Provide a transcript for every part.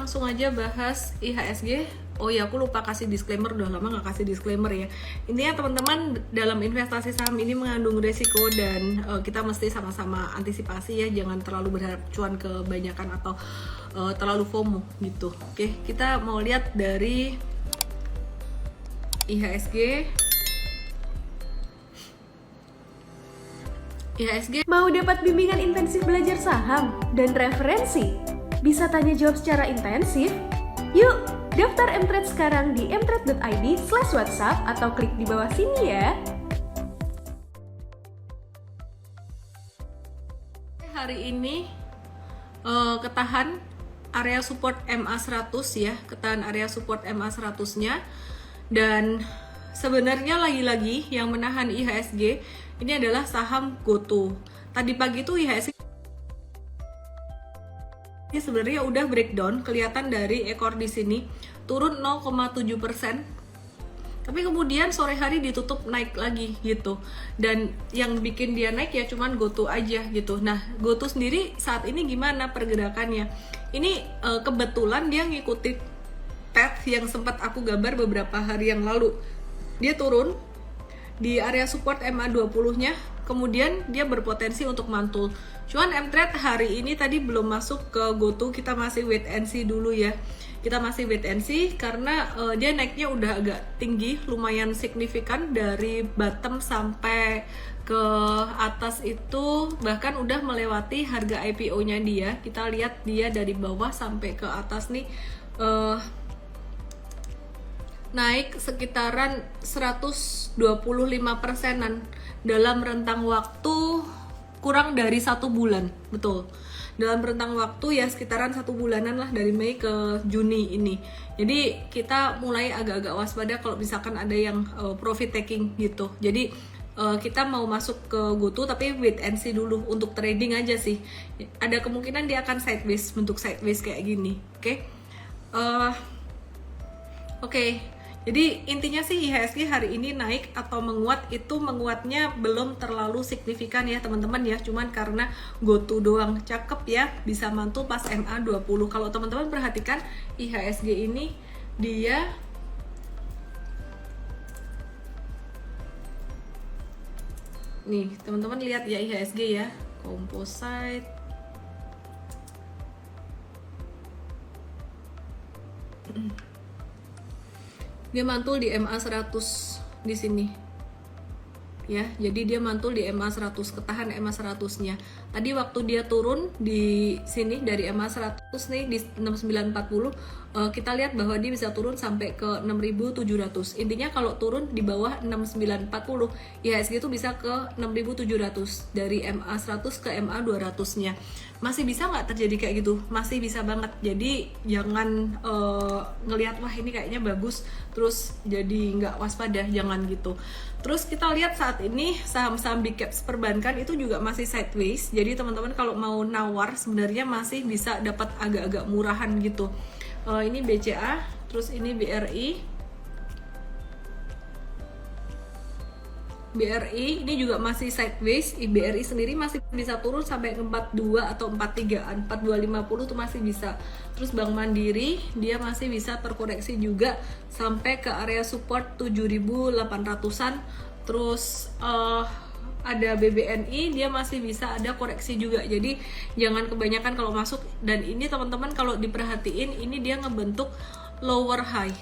langsung aja bahas IHSG. Oh ya, aku lupa kasih disclaimer, udah lama nggak kasih disclaimer ya. Intinya teman-teman, dalam investasi saham ini mengandung resiko dan kita mesti sama-sama antisipasi ya, jangan terlalu berharap cuan kebanyakan atau terlalu FOMO gitu. Oke, kita mau lihat dari IHSG. IHSG Mau dapat bimbingan intensif belajar saham dan referensi? Bisa tanya jawab secara intensif? Yuk, daftar Mtrade sekarang di mtrade.id/whatsapp atau klik di bawah sini ya. Hari ini ketahan area support MA100 ya, ketahan area support MA100-nya, dan sebenarnya lagi-lagi yang menahan IHSG ini adalah saham GoTo. Tadi pagi tuh IHSG ini sebenarnya udah breakdown, kelihatan dari ekor di sini turun 0,7%. Tapi kemudian sore hari ditutup naik lagi gitu. Dan yang bikin dia naik ya cuman GoTo aja gitu. Nah, GoTo sendiri saat ini gimana pergerakannya? Ini kebetulan dia ngikutin path yang sempat aku gambar beberapa hari yang lalu. Dia turun di area support MA20-nya, kemudian dia berpotensi untuk mantul. Cuan Mtrade hari ini tadi belum masuk ke GoTo, kita masih wait and see dulu ya. Kita masih wait and see karena dia naiknya udah agak tinggi, lumayan signifikan dari bottom sampai ke atas itu, bahkan udah melewati harga IPO-nya dia. Kita lihat dia dari bawah sampai ke atas nih naik sekitaran 125%-an dalam rentang waktu kurang dari 1 bulan, betul. Dalam rentang waktu ya sekitaran 1 bulanan lah, dari Mei ke Juni ini. Jadi kita mulai agak-agak waspada kalau misalkan ada yang profit taking gitu. Jadi kita mau masuk ke GoTo tapi wait and see dulu untuk trading aja sih. Ada kemungkinan dia akan sideways, bentuk sideways kayak gini, oke? Oke. Jadi intinya sih IHSG hari ini naik atau menguat, itu menguatnya belum terlalu signifikan ya teman-teman ya, cuman karena GoTo doang. Cakep ya, bisa mantul pas MA20. Kalau teman-teman perhatikan IHSG ini dia nih, teman-teman lihat ya IHSG ya, composite. Dia mantul di MA100 di sini. Ya, jadi dia mantul di MA100, ketahan MA100-nya. Tadi waktu dia turun di sini dari MA100 nih di 6940, kita lihat bahwa dia bisa turun sampai ke 6700. Intinya kalau turun di bawah 6940, IHSG itu bisa ke 6700 dari MA100 ke MA200-nya. Masih bisa nggak terjadi kayak gitu? Masih bisa banget. Jadi jangan ngelihat wah ini kayaknya bagus terus jadi nggak waspada, jangan gitu. Terus kita lihat saat ini saham-saham big caps perbankan itu juga masih sideways. Jadi teman-teman kalau mau nawar sebenarnya masih bisa dapat agak-agak murahan gitu. Ini BCA, terus ini BRI. BRI ini juga masih sideways. BRI sendiri masih bisa turun sampai 42 atau 43-an, 4250 tuh masih bisa. Terus Bank Mandiri dia masih bisa terkoreksi juga sampai ke area support 7.800-an. Terus ada BBNI dia masih bisa ada koreksi juga. Jadi jangan kebanyakan kalau masuk. Dan ini teman-teman kalau diperhatiin ini dia ngebentuk lower high.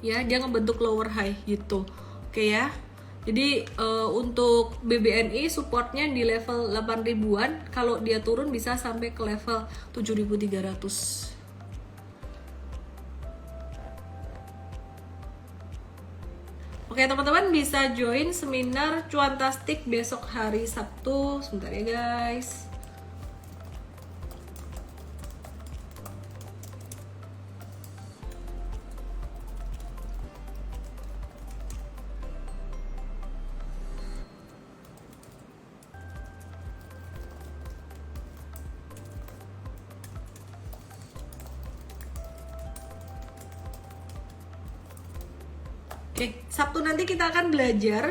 Ya, dia ngebentuk lower high gitu. Oke ya. Jadi untuk BBNI supportnya di level 8.000-an, kalau dia turun bisa sampai ke level 7.300. Oke teman-teman, bisa join seminar Cuantastik besok hari Sabtu. Sebentar ya guys. Oke, Sabtu nanti kita akan belajar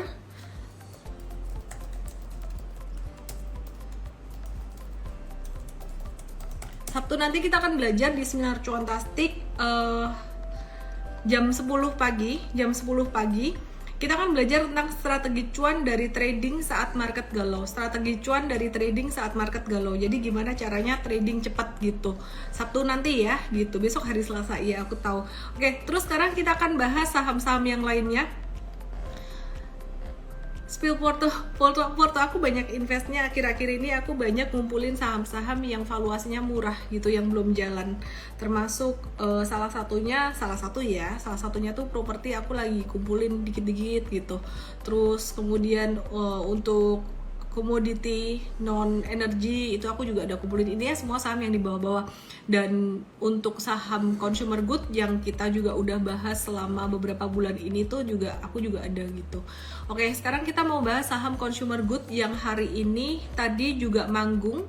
Sabtu nanti kita akan belajar di seminar Cuantastik jam 10 pagi. Kita akan belajar tentang strategi cuan dari trading saat market galau. Jadi gimana caranya trading cepat gitu. Sabtu nanti ya gitu. Besok hari Selasa ya, aku tahu. Oke, terus sekarang kita akan bahas saham-saham yang lainnya. Spill porto aku banyak investnya akhir-akhir ini. Aku banyak ngumpulin saham-saham yang valuasinya murah gitu, yang belum jalan, termasuk salah satunya tuh properti. Aku lagi kumpulin dikit-dikit gitu. Terus kemudian untuk komoditi non energi itu aku juga ada kumpulin. Ini ya semua saham yang di bawah-bawah. Dan untuk saham consumer good yang kita juga udah bahas selama beberapa bulan ini tuh juga aku juga ada gitu. Oke, sekarang kita mau bahas saham consumer good yang hari ini tadi juga manggung.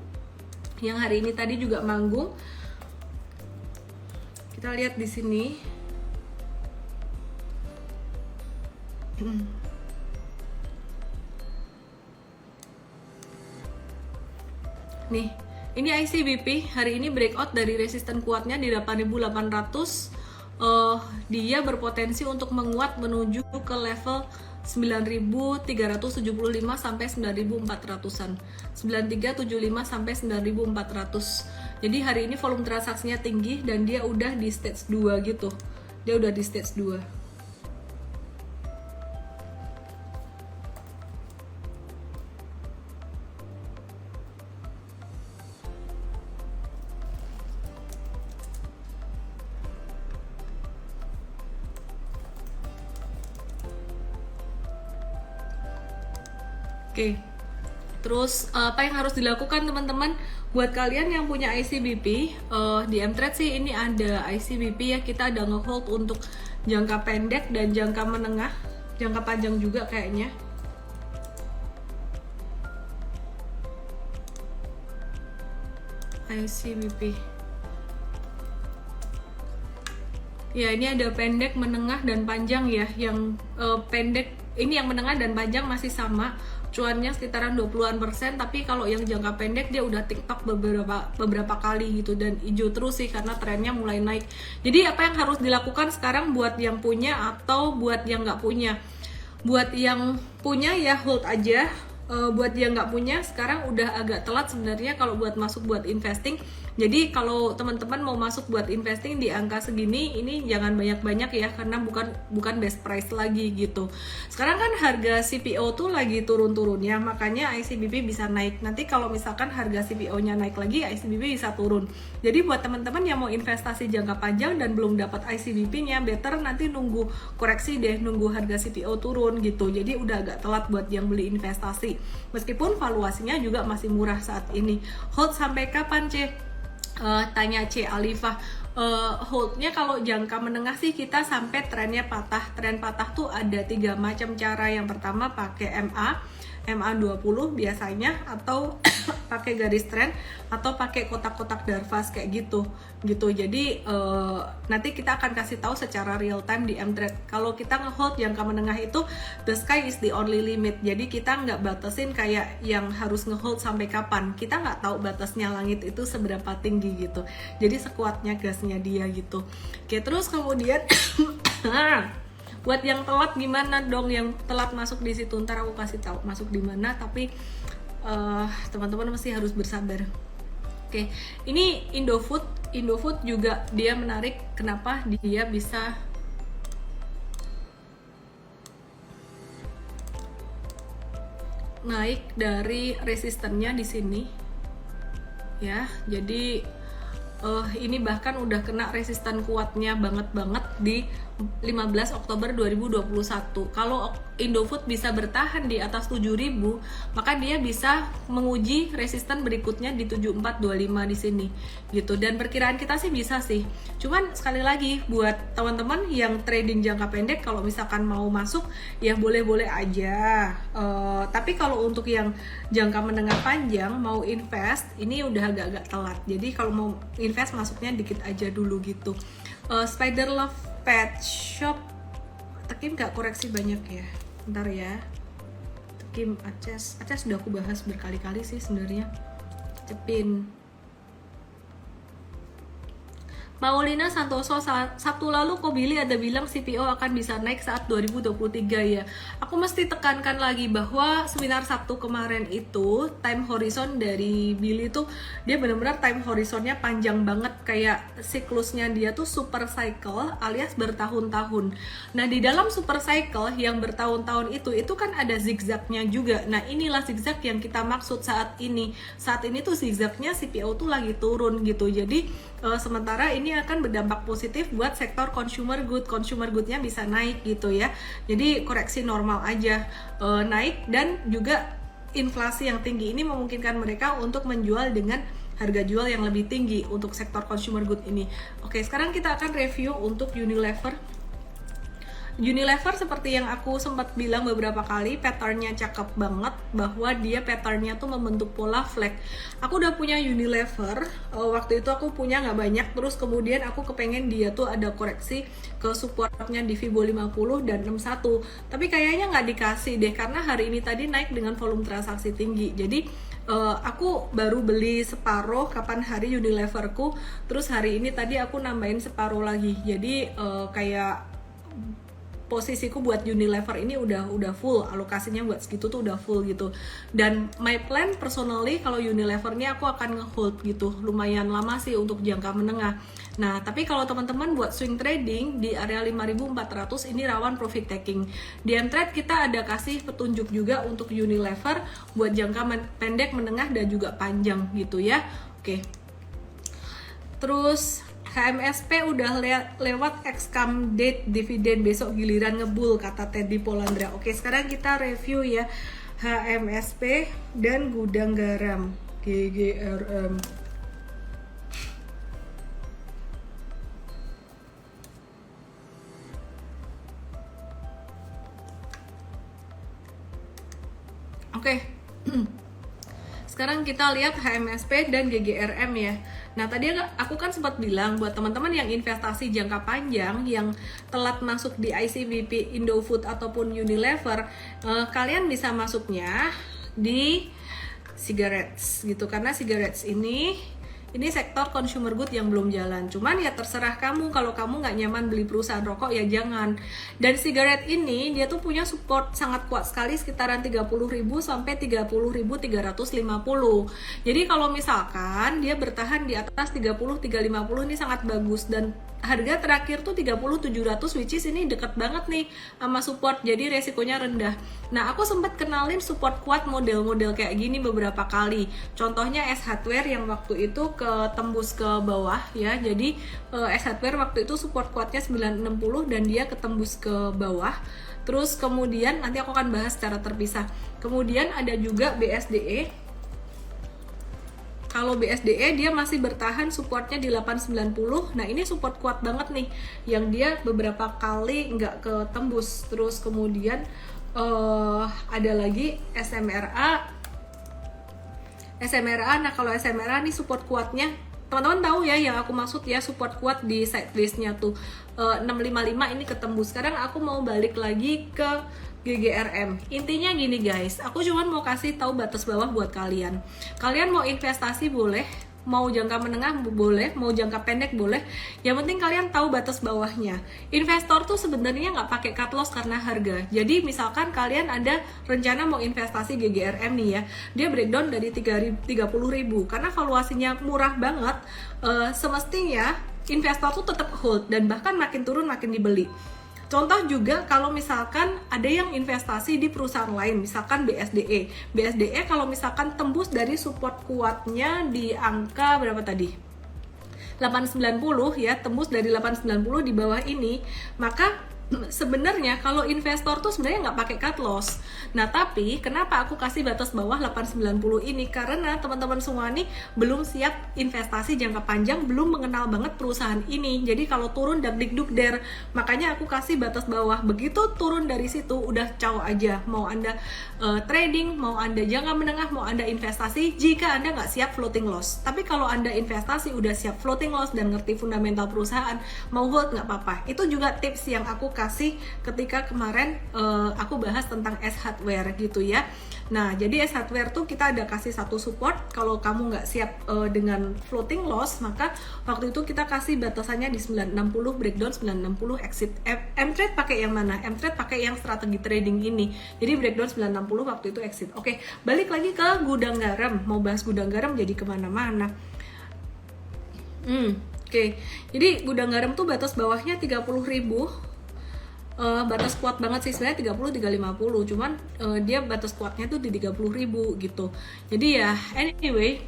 Kita lihat di sini. Nih, ini ICBP hari ini breakout dari resisten kuatnya di 8.800. Dia berpotensi untuk menguat menuju ke level 9.375 sampai 9.400-an. 9.375 sampai 9.400. Jadi hari ini volume transaksinya tinggi dan dia udah di stage 2 gitu. Dia udah di stage 2. Oke, terus apa yang harus dilakukan teman-teman? Buat kalian yang punya ICBP, di Mtrade sih ini ada ICBP ya, kita ada ngehold untuk jangka pendek dan jangka menengah, jangka panjang juga kayaknya. ICBP. Ya, ini ada pendek, menengah, dan panjang ya. Yang pendek, ini yang menengah dan panjang masih sama. Cuannya sekitaran 20%, tapi kalau yang jangka pendek dia udah TikTok beberapa kali gitu, dan hijau terus sih karena trennya mulai naik. Jadi apa yang harus dilakukan sekarang buat yang punya atau buat yang nggak punya? Buat yang punya ya hold aja. Buat yang nggak punya sekarang udah agak telat sebenarnya kalau buat masuk buat investing. Jadi kalau teman-teman mau masuk buat investing di angka segini, ini jangan banyak-banyak ya, karena bukan best price lagi gitu. Sekarang kan harga CPO tuh lagi turun-turunnya, makanya ICBP bisa naik. Nanti kalau misalkan harga CPO-nya naik lagi, ICBP bisa turun. Jadi buat teman-teman yang mau investasi jangka panjang dan belum dapat ICBP-nya, better nanti nunggu koreksi deh, nunggu harga CPO turun gitu. Jadi udah agak telat buat yang beli investasi. Meskipun valuasinya juga masih murah saat ini. Hold sampai kapan, C? Tanya C Alifah. Holdnya kalau jangka menengah sih kita sampai trennya patah. Tren patah tuh ada 3 macam cara. Yang pertama pakai MA20 biasanya, atau pakai garis tren, atau pakai kotak-kotak Darvas kayak gitu. Jadi nanti kita akan kasih tahu secara real time di Mtrade. Kalau kita ngehold jangka menengah itu the sky is the only limit. Jadi kita nggak batasin kayak yang harus ngehold sampai kapan. Kita nggak tahu batasnya langit itu seberapa tinggi gitu. Jadi sekuatnya gasnya dia gitu. Oke, terus kemudian buat yang telat gimana dong, yang telat masuk di situ, ntar aku kasih tahu masuk di mana, tapi teman-teman masih harus bersabar. Oke, ini Indofood juga dia menarik. Kenapa dia bisa naik dari resistennya di sini ya? Jadi ini bahkan udah kena resisten kuatnya banget di 15 Oktober 2021. Kalau Indofood bisa bertahan di atas 7.000, maka dia bisa menguji resisten berikutnya di 7425 di sini gitu. Dan perkiraan kita sih bisa sih. Cuman sekali lagi buat teman-teman yang trading jangka pendek, kalau misalkan mau masuk ya boleh-boleh aja. Tapi kalau untuk yang jangka menengah panjang mau invest, ini udah agak-agak telat. Jadi kalau mau invest masuknya dikit aja dulu gitu. Spider Love Pet Shop, Tekim gak koreksi banyak ya? Bentar ya. Tekim Aces sudah aku bahas berkali-kali sih sebenarnya. Cepin. Maulina Santoso, Sabtu lalu kok Billy ada bilang CPO akan bisa naik saat 2023 ya. Aku mesti tekankan lagi bahwa seminar Sabtu kemarin itu time horizon dari Billy tuh dia benar-benar time horizonnya panjang banget, kayak siklusnya dia tuh super cycle alias bertahun-tahun. Nah di dalam super cycle yang bertahun-tahun itu kan ada zigzagnya juga. Nah inilah zigzag yang kita maksud saat ini. Saat ini tuh zigzagnya CPO tuh lagi turun gitu. Jadi sementara ini akan berdampak positif buat sektor consumer goodnya bisa naik gitu ya. Jadi koreksi normal aja naik, dan juga inflasi yang tinggi ini memungkinkan mereka untuk menjual dengan harga jual yang lebih tinggi untuk sektor consumer good ini. Oke, sekarang kita akan review untuk Unilever. Unilever seperti yang aku sempat bilang beberapa kali, patternnya cakep banget, bahwa dia patternnya tuh membentuk pola flag. Aku udah punya Unilever, waktu itu aku punya nggak banyak, terus kemudian aku kepengen dia tuh ada koreksi ke supportnya di Fibo 50 dan 61, tapi kayaknya nggak dikasih deh, karena hari ini tadi naik dengan volume transaksi tinggi. Jadi aku baru beli separuh kapan hari Unileverku, terus hari ini tadi aku nambahin separuh lagi. Jadi kayak posisiku buat Unilever ini udah full, alokasinya buat segitu tuh udah full gitu. Dan my plan personally kalau Unilever ini aku akan nge-hold gitu, lumayan lama sih untuk jangka menengah. Nah tapi kalau teman-teman buat swing trading di area 5.400 ini rawan profit taking. Di M-Trade kita ada kasih petunjuk juga untuk Unilever buat jangka pendek, menengah, dan juga panjang gitu ya. Oke. Terus HMSP udah lewat excome date dividen, besok giliran ngebul, kata Teddy Polandra. Oke, sekarang kita review ya HMSP dan Gudang Garam GGRM. Oke. Sekarang kita lihat HMSP dan GGRM ya. Nah tadi aku kan sempat bilang buat teman-teman yang investasi jangka panjang yang telat masuk di ICBP, Indofood ataupun Unilever, kalian bisa masuknya di cigarettes gitu, karena cigarettes ini sektor consumer good yang belum jalan. Cuman ya terserah kamu, kalau kamu nggak nyaman beli perusahaan rokok ya jangan. Dan sigaret ini dia tuh punya support sangat kuat sekali, sekitaran 30.000 sampai 30.350. Jadi kalau misalkan dia bertahan di atas 30.350 ini sangat bagus, dan harga terakhir tuh 30.700, which is ini deket banget nih sama support, jadi resikonya rendah. Nah aku sempat kenalin support kuat model-model kayak gini beberapa kali. Contohnya S Hardware yang waktu itu ketembus ke bawah ya. Jadi S Hardware waktu itu support kuatnya 960 dan dia ketembus ke bawah. Terus kemudian nanti aku akan bahas secara terpisah. Kemudian ada juga BSDE. Kalau BSDE dia masih bertahan supportnya di 890. Nah ini support kuat banget nih, yang dia beberapa kali nggak ketembus. Terus kemudian ada lagi SMRA. Nah kalau SMRA nih support kuatnya, teman-teman tahu ya yang aku maksud ya, support kuat di sideways-nya tuh 655 ini ketembus. Sekarang aku mau balik lagi ke GGRM. Intinya gini guys, aku cuma mau kasih tahu batas bawah buat kalian. Kalian mau investasi boleh, mau jangka menengah boleh, mau jangka pendek boleh. Yang penting kalian tahu batas bawahnya. Investor tuh sebenarnya nggak pakai cut loss karena harga. Jadi misalkan kalian ada rencana mau investasi GGRM nih ya, dia breakdown dari 30.000 karena valuasinya murah banget. Semestinya investor tuh tetap hold dan bahkan makin turun makin dibeli. Contoh juga kalau misalkan ada yang investasi di perusahaan lain, misalkan BSDE. BSDE kalau misalkan tembus dari support kuatnya di angka berapa tadi? 890 ya, tembus dari 890 di bawah ini, maka sebenarnya kalau investor tuh sebenarnya nggak pakai cut loss. Nah tapi kenapa aku kasih batas bawah 890 ini? Karena teman-teman semua nih belum siap investasi jangka panjang, belum mengenal banget perusahaan ini. Jadi kalau turun dagdikduk der, makanya aku kasih batas bawah. Begitu turun dari situ udah caw aja. Mau anda trading, mau anda jangka menengah, mau anda investasi, jika anda nggak siap floating loss. Tapi kalau anda investasi udah siap floating loss dan ngerti fundamental perusahaan, mau hold nggak apa-apa. Itu juga tips yang aku kasih ketika kemarin aku bahas tentang S hardware gitu ya. Nah, jadi S hardware tuh kita ada kasih satu support. Kalau kamu nggak siap dengan floating loss, maka waktu itu kita kasih batasannya di 960 breakdown, 960 exit. M-Trade pakai yang mana? M-Trade pakai yang strategi trading ini. Jadi breakdown 960 waktu itu exit. Oke, balik lagi ke gudang garam. Mau bahas gudang garam jadi kemana-mana. Oke. Jadi gudang garam tuh batas bawahnya 30.000. Batas kuat banget sih sebenarnya 30 350, cuman dia batas kuatnya tuh di 30.000 gitu. Jadi ya anyway,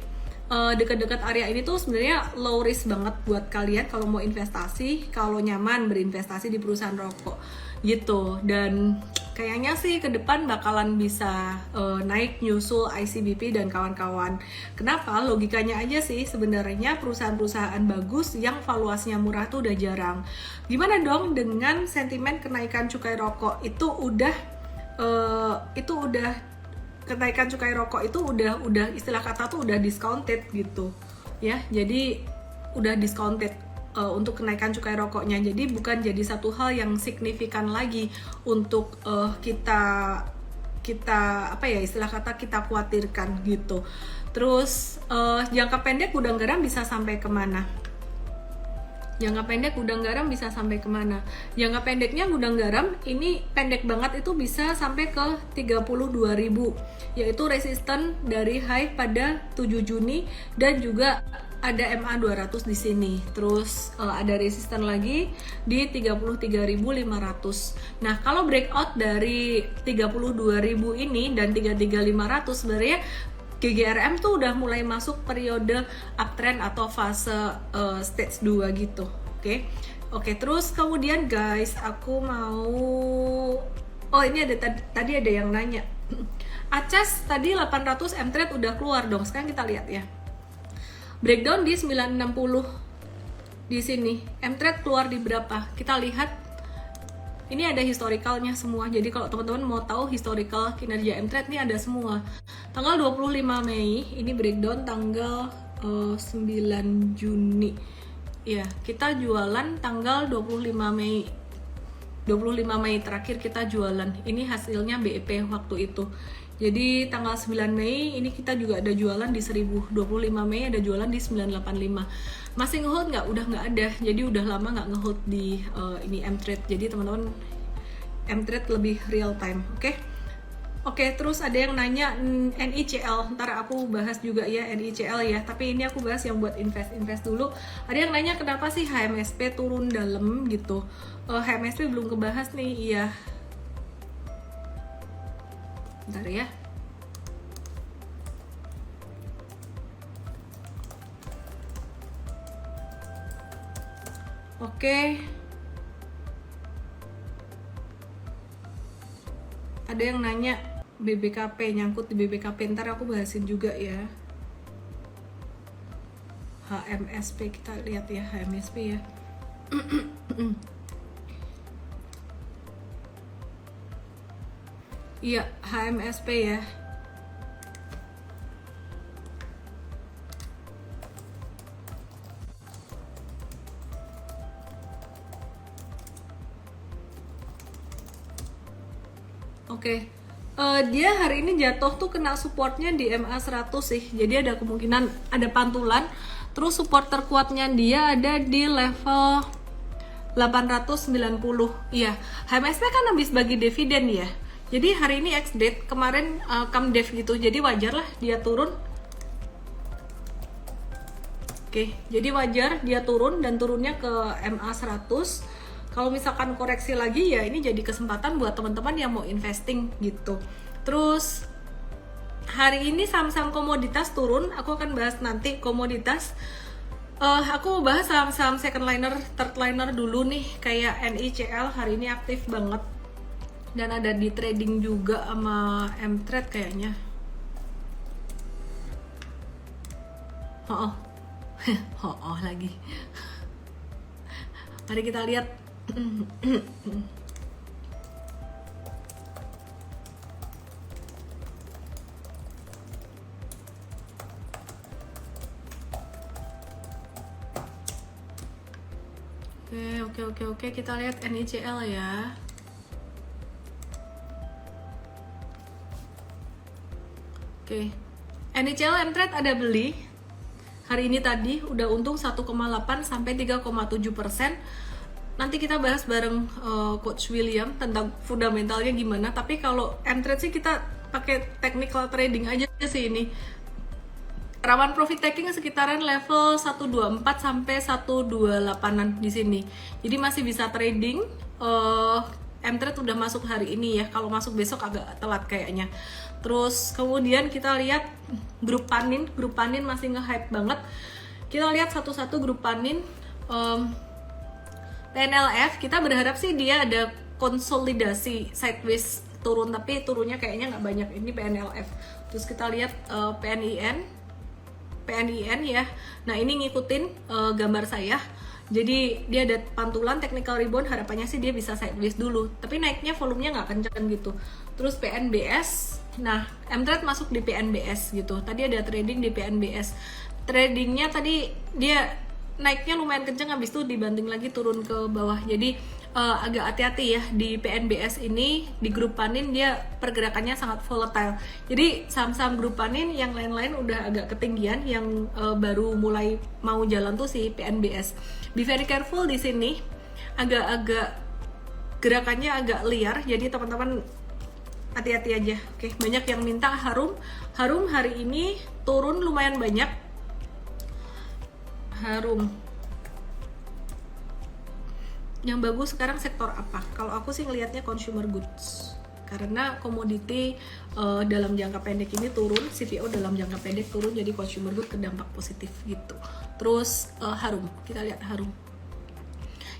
dekat-dekat area ini tuh sebenarnya low risk banget buat kalian kalau mau investasi, kalau nyaman berinvestasi di perusahaan rokok gitu. Dan kayaknya sih ke depan bakalan bisa naik nyusul ICBP dan kawan-kawan. Kenapa? Logikanya aja sih sebenarnya perusahaan-perusahaan bagus yang valuasinya murah tuh udah jarang. Gimana dong dengan sentimen kenaikan cukai rokok? Itu udah kenaikan cukai rokok itu udah istilah kata tuh udah discounted gitu ya. Jadi udah discounted untuk kenaikan cukai rokoknya. Jadi bukan jadi satu hal yang signifikan lagi untuk kita apa ya, istilah kata kita khawatirkan gitu. Terus jangka pendek gudang garam bisa sampai kemana? Jangka pendek gudang garam bisa sampai kemana? Jangka pendeknya gudang garam ini pendek banget, itu bisa sampai ke 32.000, yaitu resisten dari high pada 7 Juni dan juga ada MA 200 di sini. Terus ada resisten lagi di 33.500. Nah, kalau breakout dari 32.000 ini dan 33.500 sebenarnya GGRM tuh udah mulai masuk periode uptrend atau fase stage 2 gitu. Oke, terus kemudian guys, aku mau ini ada tadi ada yang nanya. Acas tadi 800 M-Trade udah keluar dong. Sekarang kita lihat ya. Breakdown di 960 di sini. M-Trade keluar di berapa? Kita lihat. Ini ada historicalnya semua. Jadi kalau teman-teman mau tahu historical kinerja M-Trade ini ada semua. Tanggal 25 Mei ini breakdown, tanggal 9 Juni. Ya, kita jualan tanggal 25 Mei. 25 Mei terakhir kita jualan. Ini hasilnya BEP waktu itu. Jadi tanggal 9 Mei ini kita juga ada jualan di 1000. 25 Mei ada jualan di 985. Masih ngehold nggak? Udah nggak ada. Jadi udah lama nggak ngehold di ini M-Trade. Jadi teman-teman, M-Trade lebih real time. Oke, terus ada yang nanya NICL. Ntar aku bahas juga ya NICL ya. Tapi ini aku bahas yang buat invest dulu. Ada yang nanya kenapa sih HMSP turun dalam gitu. HMSP belum kebahas nih. Iya. Bentar ya. Oke. Ada yang nanya BBKP, nyangkut di BBKP, ntar aku bahasin juga ya. HMSP, kita lihat ya HMSP ya. Iya, HMSP ya. Oke. Dia hari ini jatuh tuh kena supportnya di MA 100 sih. Jadi ada kemungkinan ada pantulan. Terus support terkuatnya dia ada di level 890. Iya, HMSP kan habis bagi dividen ya. Jadi hari ini ex date, kemarin come dev gitu. Jadi wajar lah dia turun. Oke, jadi wajar dia turun dan turunnya ke MA 100. Kalau misalkan koreksi lagi ya ini jadi kesempatan buat teman-teman yang mau investing gitu. Terus hari ini saham-saham komoditas turun, aku akan bahas nanti komoditas. Aku mau bahas saham-saham second liner, third liner dulu nih, kayak NICL hari ini aktif banget. Dan ada di trading juga sama M-Trade kayaknya. Lagi. Mari kita lihat. Oke, kita lihat NICL ya. Oke, NICL M-Trade ada beli hari ini tadi, udah untung 1,8 sampai 3,7%. Nanti kita bahas bareng Coach William tentang fundamentalnya gimana. Tapi kalau M-Trade sih kita pakai technical trading aja sih ini. Rawan profit taking sekitaran level 124 sampai 128-an di sini. Jadi masih bisa trading. M-Trade udah masuk hari ini ya. Kalau masuk besok agak telat kayaknya. Terus kemudian kita lihat grup Panin masih nge-hype banget. Kita lihat satu-satu grup Panin. PNLF kita berharap sih dia ada konsolidasi sideways turun, tapi turunnya kayaknya nggak banyak. Ini PNLF. Terus kita lihat PNIN ya. Nah ini ngikutin gambar saya. Jadi dia ada pantulan technical rebound, harapannya sih dia bisa sideways dulu. Tapi naiknya volumenya nggak kencang gitu. Terus PNBS, nah M-Trade masuk di PNBS gitu. Tadi ada trading di PNBS. Tradingnya tadi dia naiknya lumayan kencang, habis itu dibanting lagi turun ke bawah. Jadi agak hati-hati ya di PNBS ini, di grup Panin dia pergerakannya sangat volatile. Jadi saham-saham grup Panin yang lain-lain udah agak ketinggian, yang baru mulai mau jalan tuh si PNBS. Be very careful di sini, agak-agak gerakannya agak liar, jadi teman-teman hati-hati aja. Oke, banyak yang minta Harum hari ini turun lumayan banyak. Harum yang bagus sekarang sektor apa? Kalau aku sih ngelihatnya consumer goods, karena komoditi dalam jangka pendek ini turun, CPO dalam jangka pendek turun, jadi consumer goods terdampak positif gitu. Terus Harum, kita lihat Harum.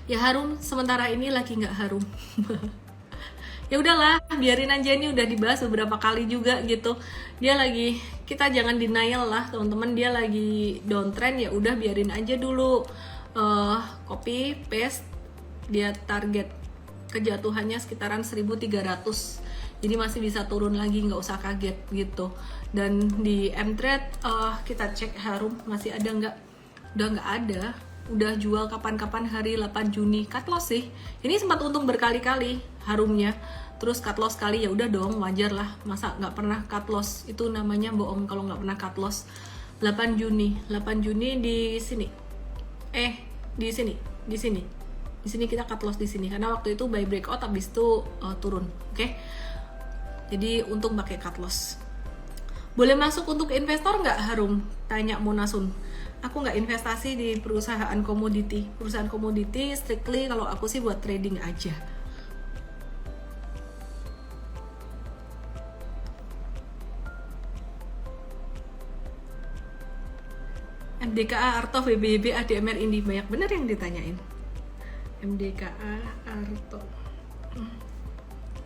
Ya Harum sementara ini lagi nggak harum. Ya udahlah, biarin aja, ini udah dibahas beberapa kali juga gitu. Dia lagi, kita jangan denial lah teman-teman, dia lagi downtrend, ya udah biarin aja dulu. Copy paste, dia target kejatuhannya sekitaran 1.300, jadi masih bisa turun lagi, nggak usah kaget gitu. Dan di M-Trade kita cek Harum masih ada nggak? Udah nggak ada, udah jual kapan-kapan hari 8 Juni. Cut loss sih, ini sempat untung berkali-kali Harumnya, terus cut loss kali, ya udah dong, wajar lah, masa nggak pernah cut loss, itu namanya bohong kalau nggak pernah cut loss. 8 Juni di sini, di sini kita cut loss di sini, karena waktu itu buy breakout, habis itu turun. Oke. Jadi untung pakai cut loss. Boleh masuk untuk investor nggak Harum? Tanya Monasun. Aku nggak investasi di perusahaan komoditi. Perusahaan komoditi strictly kalau aku sih buat trading aja. MDKA, Arto, BBYB, ADMR, Indi, banyak bener yang ditanyain. MDKA, Arto,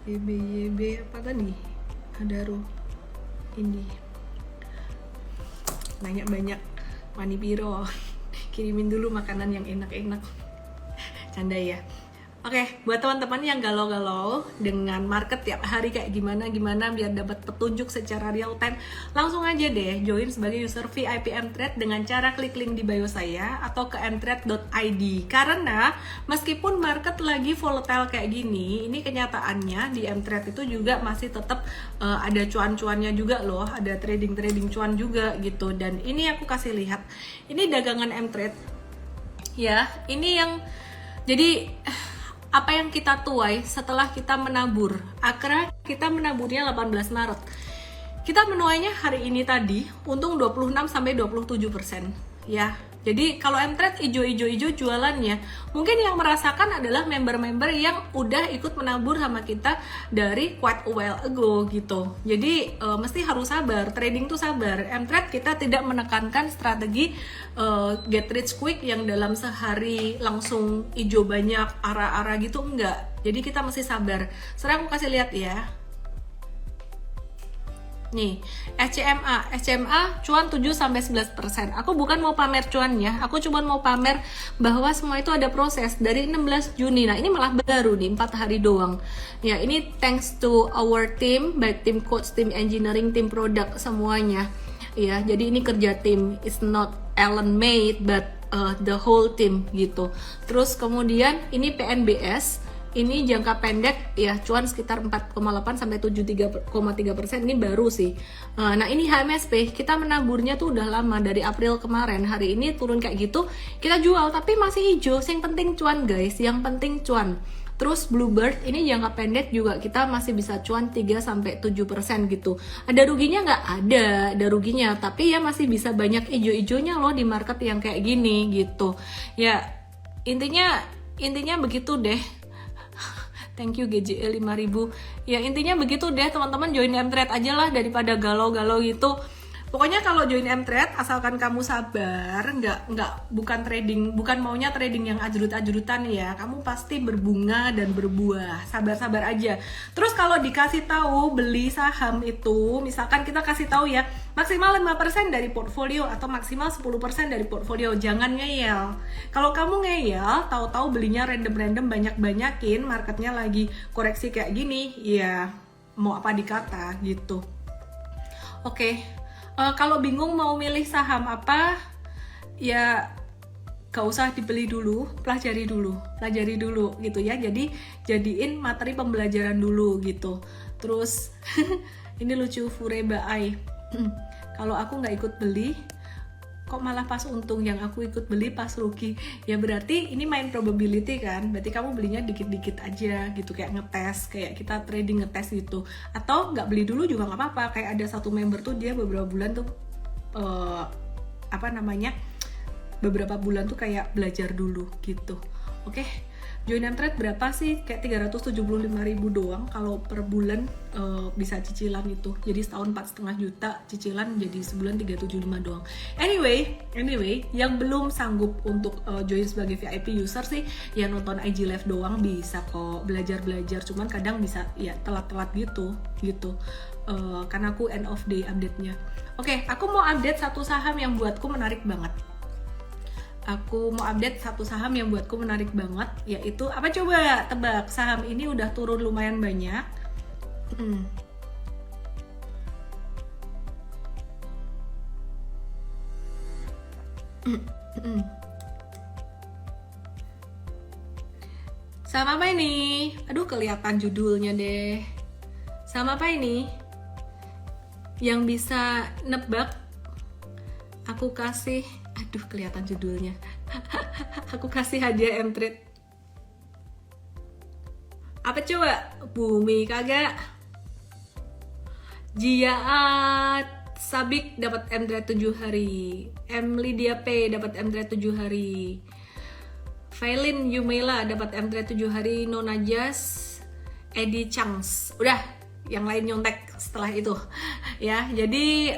BBYB, apa tadi? Adaro, Indi. Nanya banyak. Mani Biro, kirimin dulu makanan yang enak-enak. Canda ya. Oke, buat teman-teman yang galau-galau dengan market tiap hari kayak gimana biar dapat petunjuk secara real time, langsung aja deh join sebagai user VIP M-Trade dengan cara klik link di bio saya atau ke mtrade.id. Karena meskipun market lagi volatile kayak gini, ini kenyataannya di M-Trade itu juga masih tetap ada cuan-cuannya juga loh, ada trading cuan juga gitu. Dan ini aku kasih lihat, ini dagangan M-Trade ya, ini yang jadi apa yang kita tuai setelah kita menabur. Akhirnya kita menaburnya 18 Maret. Kita menuainya hari ini tadi untung 26 sampai 27% ya. Jadi kalau M-Trade ijo jualannya, mungkin yang merasakan adalah member-member yang udah ikut menabur sama kita dari quite a while ago gitu. Jadi mesti harus sabar, trading tuh sabar. M-Trade kita tidak menekankan strategi get rich quick yang dalam sehari langsung ijo banyak, arah-arah gitu, enggak. Jadi kita mesti sabar. Sekarang aku kasih lihat ya. Nih, SCMA cuan 7-11%. Aku bukan mau pamer cuannya, aku cuma mau pamer bahwa semua itu ada proses dari 16 Juni. Nah, ini malah baru nih, 4 hari doang. Ya, ini thanks to our team, baik tim coach, tim engineering, tim product, semuanya. Ya, jadi ini kerja tim. It's not Ellen made, but the whole team gitu. Terus kemudian ini PNBS, ini jangka pendek ya cuan sekitar 4,8 sampai 73,3%, ini baru sih. Nah ini HMSP, kita menaburnya tuh udah lama dari April kemarin, hari ini turun kayak gitu, kita jual tapi masih hijau. Yang penting cuan guys, yang penting cuan. Terus Bluebird ini jangka pendek juga kita masih bisa cuan 3-7% gitu. Ada ruginya nggak? Ada ruginya. Tapi ya masih bisa banyak ijo-ijonya loh di market yang kayak gini gitu. Ya intinya begitu deh. Thank you GJE 5000. Ya intinya begitu deh teman-teman, join mtrade aja lah daripada galau-galau gitu. Pokoknya kalau join mtrade asalkan kamu sabar, bukan maunya trading yang ajrut-ajrutan ya. Kamu pasti berbunga dan berbuah. Sabar-sabar aja. Terus kalau dikasih tahu beli saham itu, misalkan kita kasih tahu ya, maksimal 5% dari portfolio atau maksimal 10% dari portfolio. Jangan ngeyel. Kalau kamu ngeyel, tahu-tahu belinya random-random banyak-banyakin, marketnya lagi koreksi kayak gini, ya mau apa dikata gitu. Oke. Kalau bingung mau milih saham apa, ya gak usah dibeli dulu, pelajari dulu gitu ya. Jadi jadiin materi pembelajaran dulu gitu. Terus ini lucu, Fureba Ai. Kalau aku nggak ikut beli, kok malah pas untung, yang aku ikut beli pas rugi. Ya berarti ini main probability kan, berarti kamu belinya dikit-dikit aja gitu, kayak ngetes, kayak kita trading ngetes gitu. Atau nggak beli dulu juga nggak apa-apa. Kayak ada satu member tuh dia beberapa bulan tuh beberapa bulan tuh kayak belajar dulu gitu. Oke. Join mtrade berapa sih? Kayak 375.000 doang kalau per bulan bisa cicilan itu. Jadi setahun 4,5 juta, cicilan jadi sebulan 375 doang. Anyway, yang belum sanggup untuk join sebagai VIP user sih, ya nonton IG live doang bisa kok, belajar. Cuman kadang bisa ya telat-telat gitu. Karena aku end of day update-nya. Oke, aku mau update satu saham yang buatku menarik banget. Yaitu apa coba tebak, saham ini udah turun lumayan banyak. Saham apa ini? Aduh kelihatan judulnya deh. Saham apa ini? Yang bisa nebak, aku kasih, aduh kelihatan judulnya. Aku kasih hadiah mtrade. Apa coba? Bumi kagak. Jiaat Sabik dapat mtrade 7 hari. M Lydia P dapat mtrade 7 hari. Vailin Yumela dapat mtrade 7 hari. Nona Jas, Edi Changs. Udah, yang lain nyontek setelah itu ya. Jadi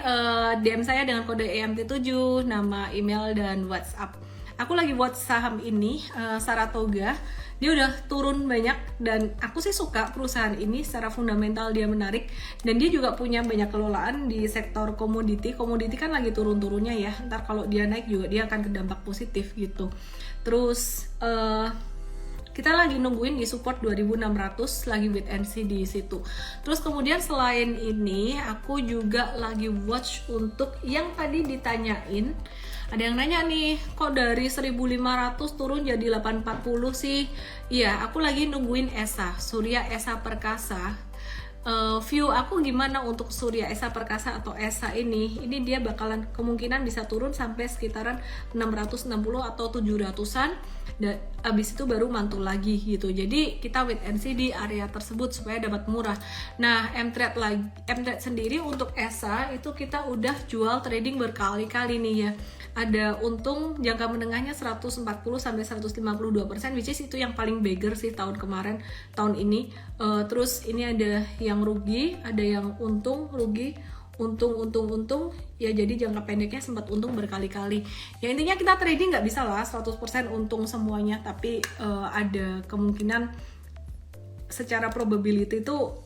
DM saya dengan kode EMT7, nama, email, dan WhatsApp. Aku lagi buat saham ini, Saratoga. Dia udah turun banyak dan aku sih suka perusahaan ini, secara fundamental dia menarik. Dan dia juga punya banyak kelolaan di sektor komoditi. Komoditi kan lagi turun-turunnya ya. Ntar kalau dia naik juga dia akan berdampak positif gitu. Terus kita lagi nungguin di support 2600, lagi wait and see di situ. Terus kemudian selain ini aku juga lagi watch untuk yang tadi ditanyain. Ada yang nanya nih, kok dari 1500 turun jadi 840 sih? Iya, aku lagi nungguin ESA, Surya Esa Perkasa. View aku gimana untuk Surya Esa Perkasa atau ESA ini dia bakalan kemungkinan bisa turun sampai sekitaran 660 atau 700-an, dan abis itu baru mantul lagi gitu. Jadi kita wait and see di area tersebut supaya dapat murah. Nah, mtrade sendiri untuk ESA itu kita udah jual trading berkali-kali nih ya. Ada untung jangka menengahnya 140 sampai 152%, which is itu yang paling beggar sih tahun kemarin, tahun ini. Terus ini ada yang rugi, ada yang untung, rugi, untung ya. Jadi jangka pendeknya sempat untung berkali-kali ya. Intinya kita trading nggak bisa lah 100% untung semuanya, tapi ada kemungkinan secara probability itu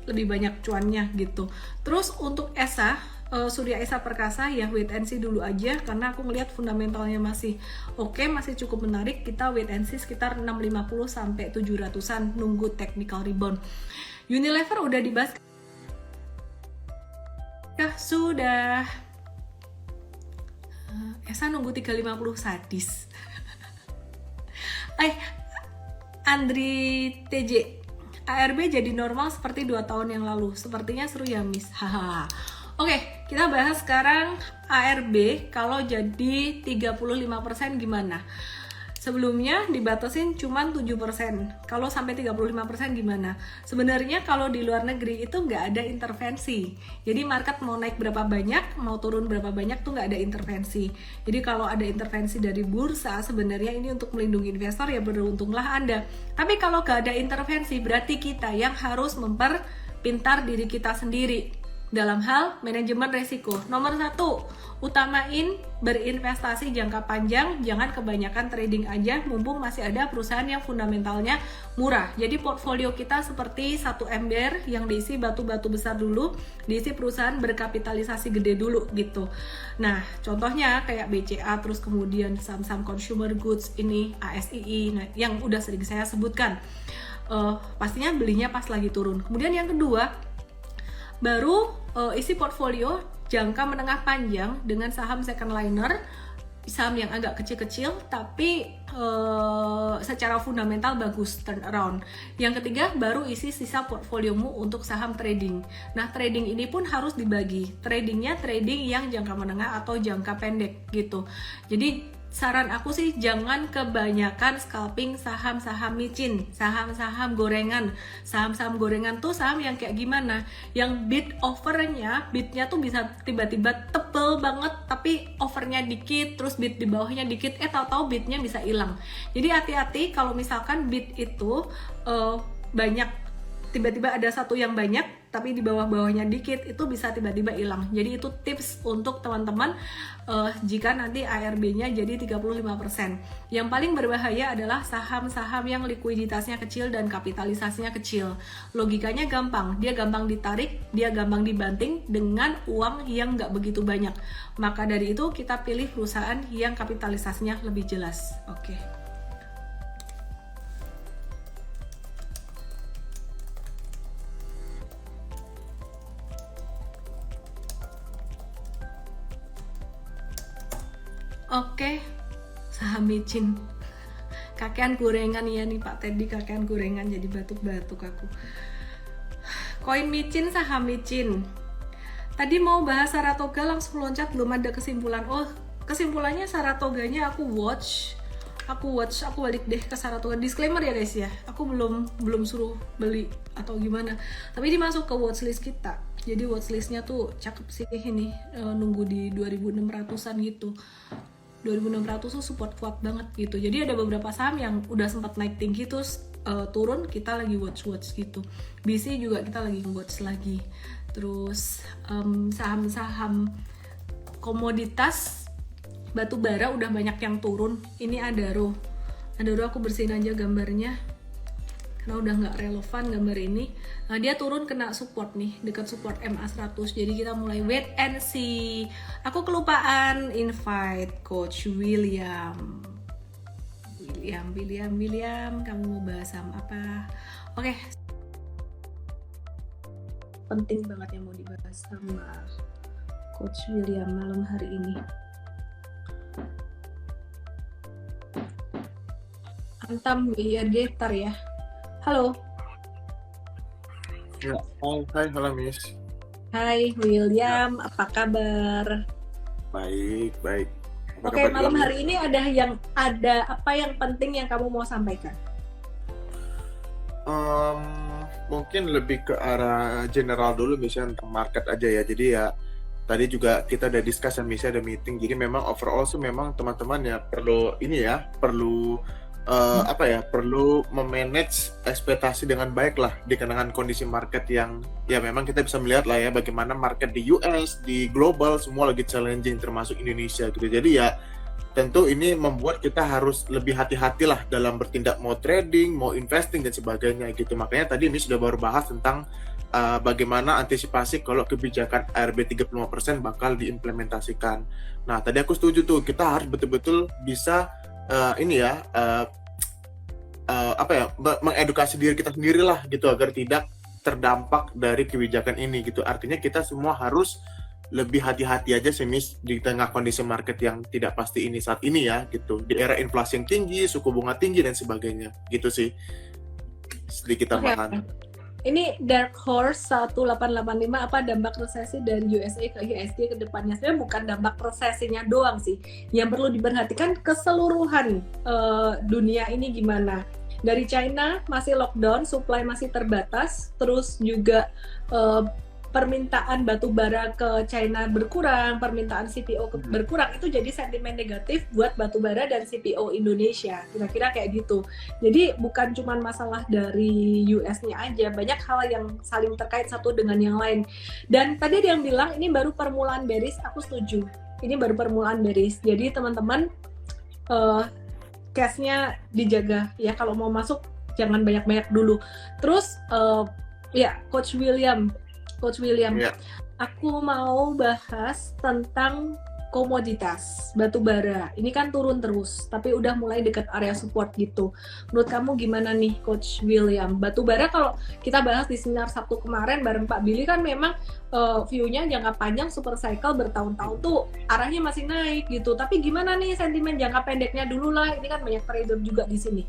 lebih banyak cuannya gitu. Terus untuk ESA, Surya Esa Perkasa ya wait and see dulu aja, karena aku ngelihat fundamentalnya masih oke, masih cukup menarik. Kita wait and see sekitar 650 sampai 700-an, nunggu technical rebound. Unilever udah dibahas. Ya, sudah. Esa nunggu 350 sadis. Andri TJ, ARB jadi normal seperti 2 tahun yang lalu. Sepertinya seru ya, Miss. Haha. Oke, kita bahas sekarang ARB kalau jadi 35% gimana? Sebelumnya dibatasin cuma 7%. Kalau sampai 35% gimana? Sebenarnya kalau di luar negeri itu nggak ada intervensi. Jadi market mau naik berapa banyak, mau turun berapa banyak tuh nggak ada intervensi. Jadi kalau ada intervensi dari bursa, sebenarnya ini untuk melindungi investor, ya beruntunglah Anda. Tapi kalau nggak ada intervensi, berarti kita yang harus memperpintar diri kita sendiri dalam hal manajemen resiko. Nomor 1, utamain berinvestasi jangka panjang, jangan kebanyakan trading aja, mumpung masih ada perusahaan yang fundamentalnya murah. Jadi portfolio kita seperti satu ember yang diisi batu-batu besar dulu, diisi perusahaan berkapitalisasi gede dulu gitu. Nah, contohnya kayak BCA, terus kemudian saham-saham consumer goods ini, ASII, nah, yang udah sering saya sebutkan. Pastinya belinya pas lagi turun. Kemudian yang kedua, baru isi portfolio jangka menengah panjang dengan saham second liner, saham yang agak kecil-kecil tapi secara fundamental bagus, turn around. Yang ketiga, baru isi sisa portfoliomu untuk saham trading. Nah, trading ini pun harus dibagi. Tradingnya trading yang jangka menengah atau jangka pendek gitu. Jadi saran aku sih jangan kebanyakan scalping saham-saham micin, saham-saham gorengan. Saham-saham gorengan tuh saham yang kayak gimana? Yang bidnya tuh bisa tiba-tiba tebel banget tapi overnya dikit, terus bid di bawahnya dikit, tahu-tahu bidnya bisa hilang. Jadi hati-hati kalau misalkan bid itu banyak, tiba-tiba ada satu yang banyak tapi di bawah-bawahnya dikit, itu bisa tiba-tiba hilang. Jadi itu tips untuk teman-teman jika nanti ARB-nya jadi 35%. Yang paling berbahaya adalah saham-saham yang likuiditasnya kecil dan kapitalisasinya kecil. Logikanya gampang, dia gampang ditarik, dia gampang dibanting dengan uang yang nggak begitu banyak. Maka dari itu kita pilih perusahaan yang kapitalisasinya lebih jelas. Oke. Oke, saham micin. Kakean gorengan ya nih Pak Teddy, kakean gorengan jadi batuk-batuk aku. Koin micin, saham micin. Tadi mau bahas Saratoga langsung loncat, belum ada kesimpulan. Oh, kesimpulannya Saratoganya aku balik deh ke Saratoga. Disclaimer ya guys ya, aku belum suruh beli atau gimana. Tapi dimasuk ke watchlist kita. Jadi watchlistnya tuh cakep sih ini, nunggu di 2600-an gitu. 2600 tuh support kuat banget gitu. Jadi ada beberapa saham yang udah sempat naik tinggi terus turun, kita lagi watch gitu. BC juga kita lagi watch lagi. Terus saham-saham komoditas batu bara udah banyak yang turun. Ini Adaro aku bersihin aja gambarnya karena udah nggak relevan gambar ini. Nah, dia turun kena support nih, dekat support MA100. Jadi kita mulai wait and see. Aku kelupaan invite Coach William, kamu mau bahas saham apa? Oke. Penting banget yang mau dibahas sama Coach William malam hari ini. Antam IRG tar ya. Halo. Ya, halo Miss. Hai William, apa kabar? Baik. Oke, malam hari ini ada apa yang penting yang kamu mau sampaikan? Mungkin lebih ke arah general dulu, misalnya tentang market aja ya. Jadi ya tadi juga kita udah discuss dan misalnya ada meeting. Jadi memang overall sih memang teman-teman ya perlu perlu memanage ekspektasi dengan baik lah dengan kondisi market yang ya memang kita bisa melihat lah ya bagaimana market di US, di global semua lagi challenging termasuk Indonesia gitu. Jadi ya tentu ini membuat kita harus lebih hati-hati lah dalam bertindak, mau trading, mau investing dan sebagainya gitu. Makanya tadi ini sudah baru bahas tentang bagaimana antisipasi kalau kebijakan ARB 35% bakal diimplementasikan. Nah, tadi aku setuju tuh, kita harus betul-betul bisa mengedukasi diri kita sendiri lah gitu agar tidak terdampak dari kebijakan ini gitu. Artinya kita semua harus lebih hati-hati aja sih Miss di tengah kondisi market yang tidak pasti ini saat ini ya gitu. Di era inflasi yang tinggi, suku bunga tinggi dan sebagainya. Gitu sih. Sedikit Oke, tambahan. ini Dark Horse 1885 apa dampak resesi dari USA ke IHSG ke depannya. Sebenarnya bukan dampak resesinya doang sih. Yang perlu diperhatikan keseluruhan dunia ini gimana. Dari China masih lockdown, supply masih terbatas, terus juga permintaan batu bara ke China berkurang, permintaan CPO berkurang, itu jadi sentimen negatif buat batu bara dan CPO Indonesia, kira-kira kayak gitu. Jadi bukan cuma masalah dari US-nya aja, banyak hal yang saling terkait satu dengan yang lain. Dan tadi ada yang bilang ini baru permulaan bearish, aku setuju. Ini baru permulaan bearish. Jadi teman-teman cash-nya dijaga ya, kalau mau masuk jangan banyak-banyak dulu. Terus ya Coach William, Ya. aku mau bahas tentang komoditas batu bara. Ini kan turun terus, tapi udah mulai dekat area support gitu. Menurut kamu gimana nih, Coach William? Batu bara kalau kita bahas di Sinar Sabtu kemarin bareng Pak Billy kan memang view-nya jangka panjang super cycle bertahun-tahun tuh arahnya masih naik gitu. Tapi gimana nih sentimen jangka pendeknya dulu lah? Ini kan banyak trader juga di sini.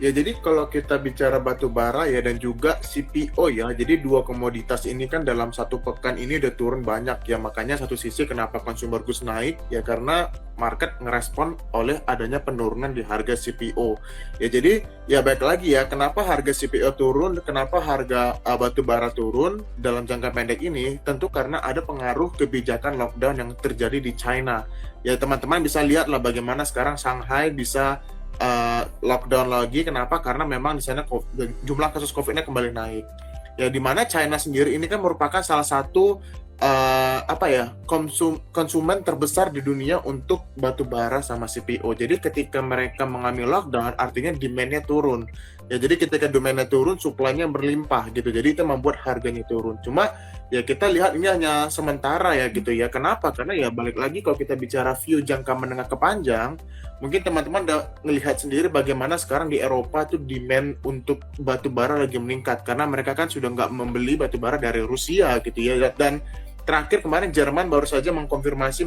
Ya, jadi kalau kita bicara batu bara ya dan juga CPO ya, jadi dua komoditas ini kan dalam satu pekan ini udah turun banyak ya, makanya satu sisi kenapa consumer goods naik ya karena market ngerespon oleh adanya penurunan di harga CPO. Ya jadi ya baik lagi ya, kenapa harga CPO turun, kenapa harga batu bara turun dalam jangka pendek ini, tentu karena ada pengaruh kebijakan lockdown yang terjadi di China. Ya teman-teman bisa lihat lah bagaimana sekarang Shanghai bisa lockdown lagi. Kenapa? Karena memang di sana jumlah kasus COVID-nya kembali naik. Ya di mana China sendiri ini kan merupakan salah satu konsumen terbesar di dunia untuk batu bara sama CPO. Jadi ketika mereka mengambil lockdown, artinya demand-nya turun. Ya jadi ketika demand-nya turun, supply-nya berlimpah gitu. Jadi itu membuat harganya turun. Cuma ya kita lihat ini hanya sementara ya gitu ya. Kenapa? Karena ya balik lagi kalau kita bicara view jangka menengah ke panjang, mungkin teman-teman udah melihat sendiri bagaimana sekarang di Eropa tuh demand untuk batu bara lagi meningkat karena mereka kan sudah nggak membeli batu bara dari Rusia gitu ya. Dan terakhir kemarin Jerman baru saja mengkonfirmasi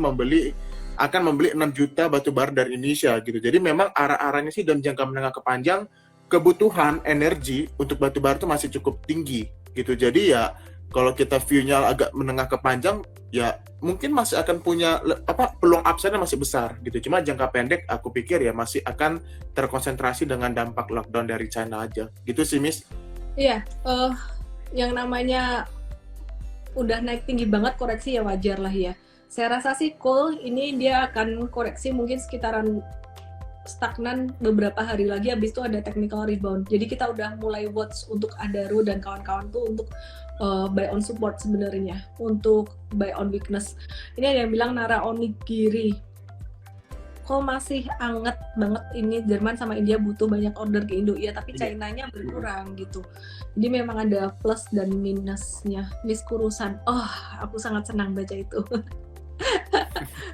akan membeli 6 juta batu bara dari Indonesia gitu. Jadi memang arah-arahnya sih dalam jangka menengah ke panjang kebutuhan energi untuk batu bara itu masih cukup tinggi gitu. Jadi ya kalau kita view-nya agak menengah ke panjang ya mungkin masih akan punya peluang upside-nya masih besar gitu. Cuma jangka pendek aku pikir ya masih akan terkonsentrasi dengan dampak lockdown dari China aja. Gitu sih, Miss. Iya, yang namanya udah naik tinggi banget koreksi ya wajar lah ya. Saya rasa sih cool ini dia akan koreksi mungkin sekitaran stagnan beberapa hari lagi, habis itu ada technical rebound. Jadi kita udah mulai watch untuk Adaro dan kawan-kawan tuh untuk buy on support sebenarnya, untuk buy on weakness. Ini ada yang bilang Nara Onigiri, kok masih anget banget ini Jerman sama India butuh banyak order ke Indo ya, tapi China-nya berkurang gitu. Jadi memang ada plus dan minusnya. Miss Kurusan, aku sangat senang baca itu.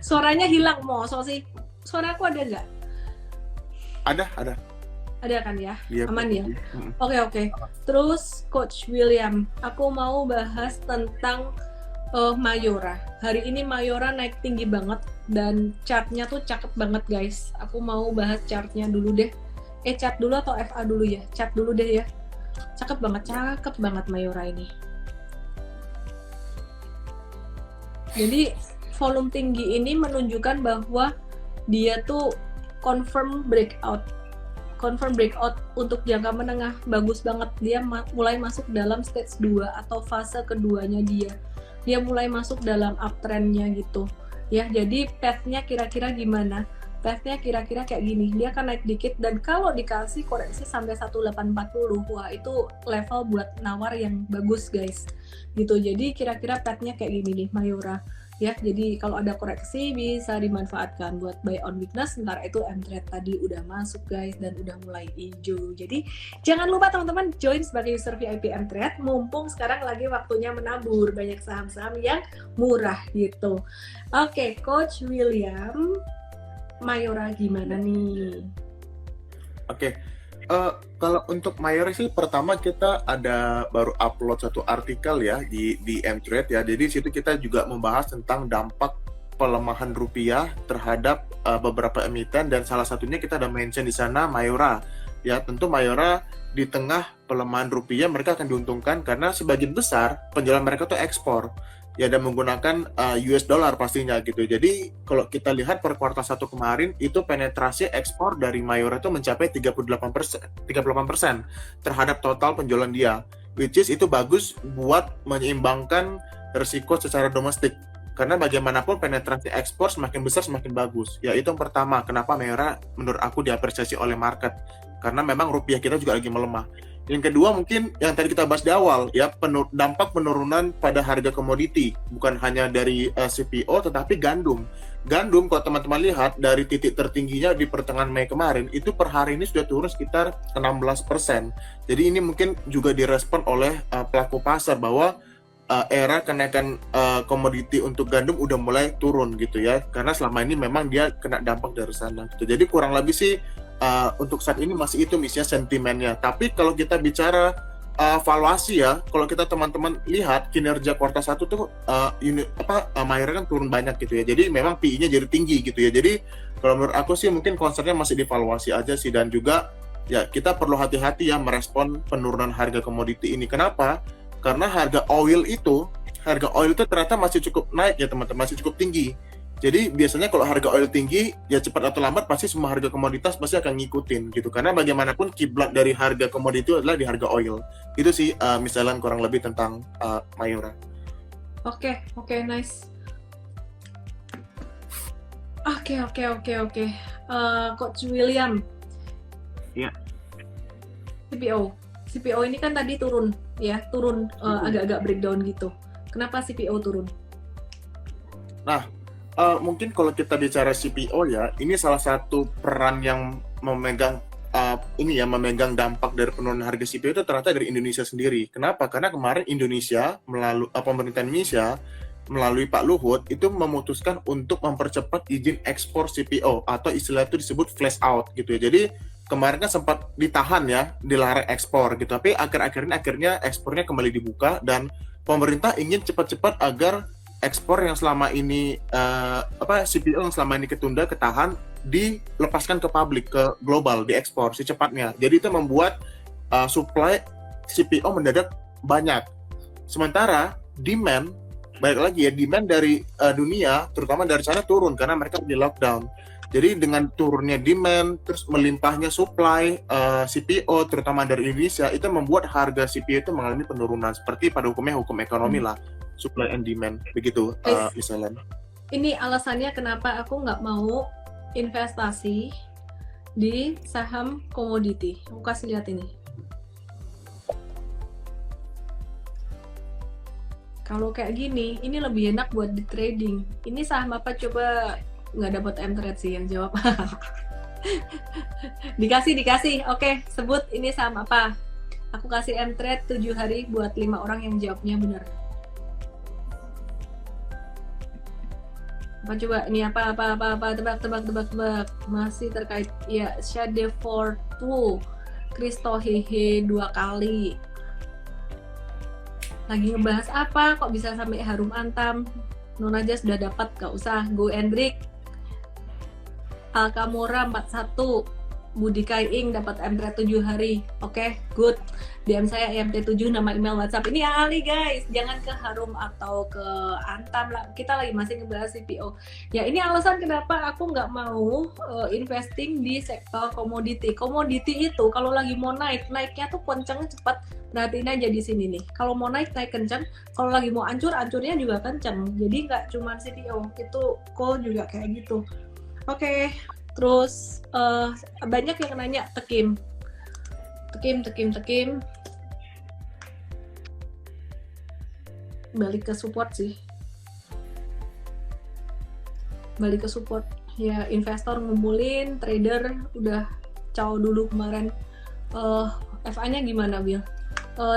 Suaranya hilang so sih. Suara aku ada nggak? Ada kan ya? Aman ya? Oke. Terus Coach William, aku mau bahas tentang Mayora. Hari ini Mayora naik tinggi banget dan chartnya tuh cakep banget guys. Aku mau bahas chartnya dulu deh. Chart dulu atau FA dulu ya? Chart dulu deh ya. Cakep banget Mayora ini. Jadi volume tinggi ini menunjukkan bahwa dia tuh confirm breakout untuk jangka menengah, bagus banget. Dia mulai masuk dalam stage 2 atau fase keduanya dia mulai masuk dalam uptrendnya gitu ya. Jadi path-nya kira-kira gimana? Path-nya kira-kira kayak gini, dia akan naik dikit dan kalau dikasih koreksi sampai 1840, wah itu level buat nawar yang bagus guys gitu. Jadi kira-kira path-nya kayak gini nih Mayora ya. Jadi kalau ada koreksi bisa dimanfaatkan buat buy on weakness. Sementara itu M-Trade tadi udah masuk guys dan udah mulai hijau. Jadi jangan lupa teman-teman join sebagai user VIP M-Trade, mumpung sekarang lagi waktunya menabur banyak saham-saham yang murah gitu. Oke, Coach William, Mayora gimana nih? Oke. Kalau untuk Mayora sih pertama kita ada baru upload satu artikel ya di Mtrade ya. Jadi di situ kita juga membahas tentang dampak pelemahan rupiah terhadap beberapa emiten, dan salah satunya kita ada mention di sana Mayora. Ya, tentu Mayora di tengah pelemahan rupiah mereka akan diuntungkan karena sebagian besar penjualan mereka tuh ekspor. Ya, dan menggunakan US dollar pastinya gitu. Jadi kalau kita lihat per kuartal 1 kemarin itu penetrasi ekspor dari Mayora itu mencapai 38% terhadap total penjualan dia, which is itu bagus buat menyeimbangkan risiko secara domestik. Karena bagaimanapun penetrasi ekspor semakin besar semakin bagus. Ya, itu yang pertama kenapa Mayora menurut aku diapresiasi oleh market, karena memang rupiah kita juga lagi melemah. Yang kedua mungkin yang tadi kita bahas di awal ya, dampak penurunan pada harga komoditi, bukan hanya dari CPO tetapi gandum. Gandum kalau teman-teman lihat dari titik tertingginya di pertengahan Mei kemarin itu per hari ini sudah turun sekitar 16%. Jadi ini mungkin juga direspon oleh pelaku pasar bahwa era kenaikan komoditi untuk gandum udah mulai turun gitu ya, karena selama ini memang dia kena dampak dari sana gitu. Jadi kurang lebih sih untuk saat ini masih itu misalnya sentimennya. Tapi kalau kita bicara valuasi ya, kalau kita teman-teman lihat kinerja kuartal 1 tuh Mayora kan turun banyak gitu ya. Jadi memang PI-nya jadi tinggi gitu ya. Jadi kalau menurut aku sih mungkin concernnya masih di valuasi aja sih, dan juga ya kita perlu hati-hati ya merespon penurunan harga komoditi ini. Kenapa? Karena harga oil itu ternyata masih cukup naik ya teman-teman, masih cukup tinggi. Jadi biasanya kalau harga oil tinggi, ya cepat atau lambat pasti semua harga komoditas pasti akan ngikutin gitu. Karena bagaimanapun kiblat dari harga komoditi itu adalah di harga oil. Itu sih misalnya kurang lebih tentang Mayora. Oke, nice. Oke. Coach William. Iya. CPO ini kan tadi turun agak-agak breakdown gitu. Kenapa CPO turun? Nah, mungkin kalau kita bicara CPO ya, ini salah satu peran yang memegang memegang dampak dari penurunan harga CPO itu ternyata dari Indonesia sendiri. Kenapa? Karena kemarin Indonesia melalui pemerintah Indonesia melalui Pak Luhut itu memutuskan untuk mempercepat izin ekspor CPO atau istilah itu disebut flash out gitu ya. Jadi kemarin kan sempat ditahan ya, dilarang ekspor gitu. Tapi akhirnya ekspornya kembali dibuka, dan pemerintah ingin cepat-cepat agar ekspor yang selama ini CPO yang selama ini ketahan dilepaskan ke publik, ke global, diekspor secepatnya. Jadi itu membuat supply CPO mendadak banyak. Sementara demand dari dunia, terutama dari China turun karena mereka di lockdown. Jadi dengan turunnya demand, terus melimpahnya supply CPO, terutama dari Indonesia, itu membuat harga CPO itu mengalami penurunan. Seperti pada hukum ekonomi lah, supply and demand, begitu misalnya. Ini alasannya kenapa aku nggak mau investasi di saham komoditi. Aku kasih lihat ini. Kalau kayak gini, ini lebih enak buat di trading. Ini saham apa coba? Nggak dapat Mtrade sih yang jawab. dikasih. Oke, sebut ini saham apa? Aku kasih Mtrade 7 hari buat 5 orang yang jawabnya benar. Apa coba? Ini apa? Tebak. Masih terkait ya, Shade Fortu, Kristo Hehe 2 kali. Lagi ngebahas apa? Kok bisa sampai harum antam? Non aja sudah dapat, gak usah. Go Hendrik, Alkamora 41, Budi Kaiing dapat Mtrade 7 hari. Oke, good. DM saya MT7 nama email WhatsApp. Ini Ali guys, jangan ke harum atau ke antam lah. Kita lagi masih ngebahas CPO. Ya ini alasan kenapa aku nggak mau investing di sektor komoditi. Komoditi itu kalau lagi mau naiknya tuh kenceng cepat. Perhatiin aja di sini nih. Kalau mau naik kenceng. Kalau lagi mau hancurnya juga kenceng. Jadi nggak cuma CPO, itu call juga kayak gitu. Oke, terus banyak yang nanya Tekim. Balik ke support sih. Ya, investor ngumpulin, trader udah caw dulu kemarin. FA-nya gimana, Bill?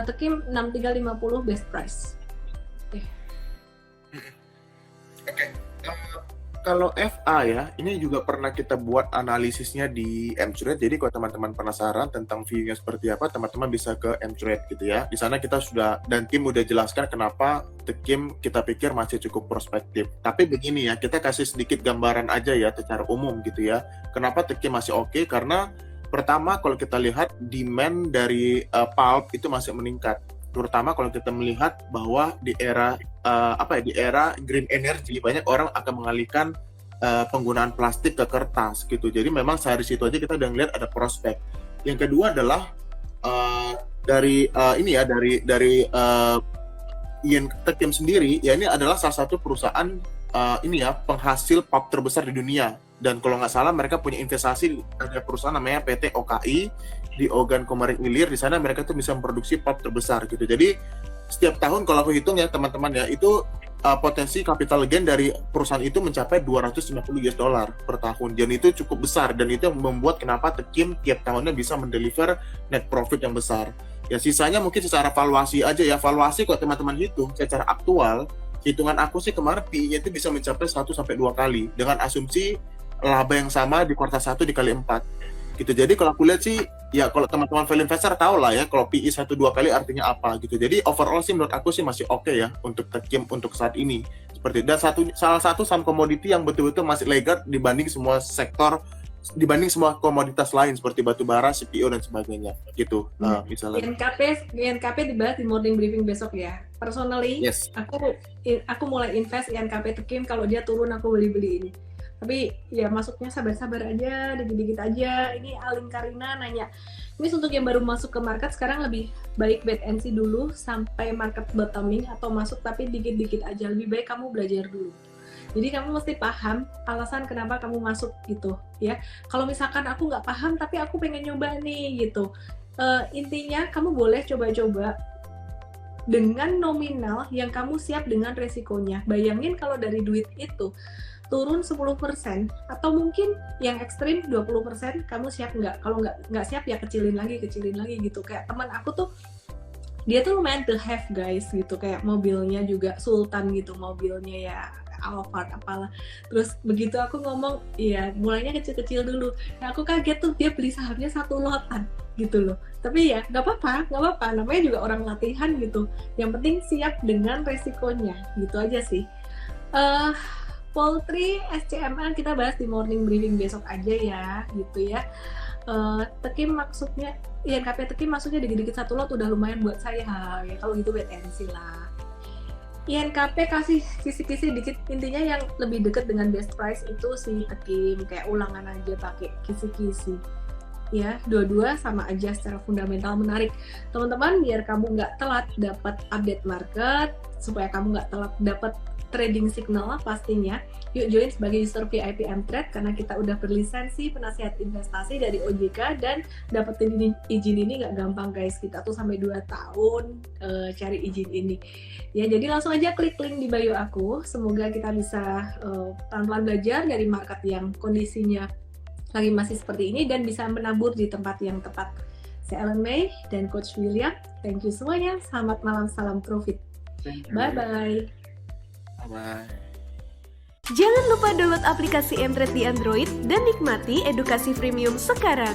Tekim 6350 best price. Oke. Kalau FA ya, ini juga pernah kita buat analisisnya di Mtrade. Jadi kalau teman-teman penasaran tentang view-nya seperti apa, teman-teman bisa ke Mtrade gitu ya. Di sana kita sudah, dan tim udah jelaskan kenapa The Kim kita pikir masih cukup prospektif. Tapi begini ya, kita kasih sedikit gambaran aja ya secara umum gitu ya. Kenapa The Kim masih oke? Karena pertama kalau kita lihat demand dari pulp itu masih meningkat. Terutama kalau kita melihat bahwa di era di era green energy banyak orang akan mengalihkan penggunaan plastik ke kertas gitu. Jadi memang sehari situ aja kita udah ngeliat ada prospek. Yang kedua adalah dari Ian Tekim sendiri, ya ini adalah salah satu perusahaan penghasil pulp terbesar di dunia. Dan kalau nggak salah mereka punya investasi, ada perusahaan namanya PT OKI di Ogan Komering Ilir. Di sana mereka tuh bisa memproduksi pulp terbesar gitu. Jadi setiap tahun kalau aku hitung ya teman-teman ya, itu potensi capital gain dari perusahaan itu mencapai 250 US dollar per tahun. Dan itu cukup besar, dan itu yang membuat kenapa The Kim tiap tahunnya bisa mendeliver net profit yang besar. Ya sisanya mungkin secara valuasi aja ya. Valuasi kalau teman-teman hitung secara aktual, hitungan aku sih kemarin PE-nya itu bisa mencapai 1-2 kali dengan asumsi laba yang sama di kuartal 1 dikali 4 gitu. Jadi kalau aku lihat sih ya, kalau teman-teman value investor tahu lah ya kalau PE 1-2 kali artinya apa gitu. Jadi overall sih menurut aku sih masih oke ya untuk The Kim untuk saat ini seperti. Dan salah satu saham komoditi yang betul-betul masih laggard dibanding semua sektor, dibanding semua komoditas lain seperti batu bara, CPO dan sebagainya gitu. Misalnya INKP dibahas di morning briefing besok ya. Personally, yes, aku mulai invest INKP The Kim, kalau dia turun aku beli ini. Tapi ya masuknya sabar-sabar aja, dikit-dikit aja. Ini Aling Karina nanya, ini untuk yang baru masuk ke market sekarang lebih baik wait and see dulu sampai market bottoming atau masuk tapi dikit-dikit aja? Lebih baik kamu belajar dulu. Jadi kamu mesti paham alasan kenapa kamu masuk gitu ya. Kalau misalkan aku nggak paham tapi aku pengen nyoba nih gitu, intinya kamu boleh coba-coba dengan nominal yang kamu siap dengan resikonya. Bayangin kalau dari duit itu turun 10% atau mungkin yang ekstrim 20%, kamu siap nggak? Kalau nggak siap ya kecilin lagi gitu. Kayak teman aku tuh, dia tuh lumayan to have guys gitu, kayak mobilnya juga Sultan gitu, mobilnya ya Alphard apalah. Terus begitu aku ngomong, iya mulainya kecil-kecil dulu. Nah aku kaget tuh dia beli sahamnya 1 lotan gitu loh. Tapi ya nggak apa-apa, namanya juga orang latihan gitu. Yang penting siap dengan resikonya, gitu aja sih. Poultry, SCML kita bahas di morning briefing besok aja ya, gitu ya. Tekim maksudnya, INKP Tekim maksudnya dikit-dikit 1 lot udah lumayan buat saya ya, kalau gitu wait and see lah. INKP kasih kisi-kisi dikit, intinya yang lebih deket dengan best price itu si Tekim, kayak ulangan aja pakai kisi-kisi. Ya, dua-dua sama aja secara fundamental menarik. Teman-teman, biar kamu nggak telat dapat update market, supaya kamu nggak telat dapat trading signal pastinya, yuk join sebagai user VIP Mtrade karena kita udah berlisensi penasihat investasi dari OJK dan dapetin izin ini nggak gampang guys, kita tuh sampai 2 tahun cari izin ini ya. Jadi langsung aja klik link di bio aku, semoga kita bisa pelan-pelan belajar dari market yang kondisinya lagi masih seperti ini dan bisa menabur di tempat yang tepat. Saya Ellen May dan Coach William, thank you semuanya, selamat malam, salam profit, bye-bye. Bye. Jangan lupa download aplikasi Mtrade di Android dan nikmati edukasi premium sekarang.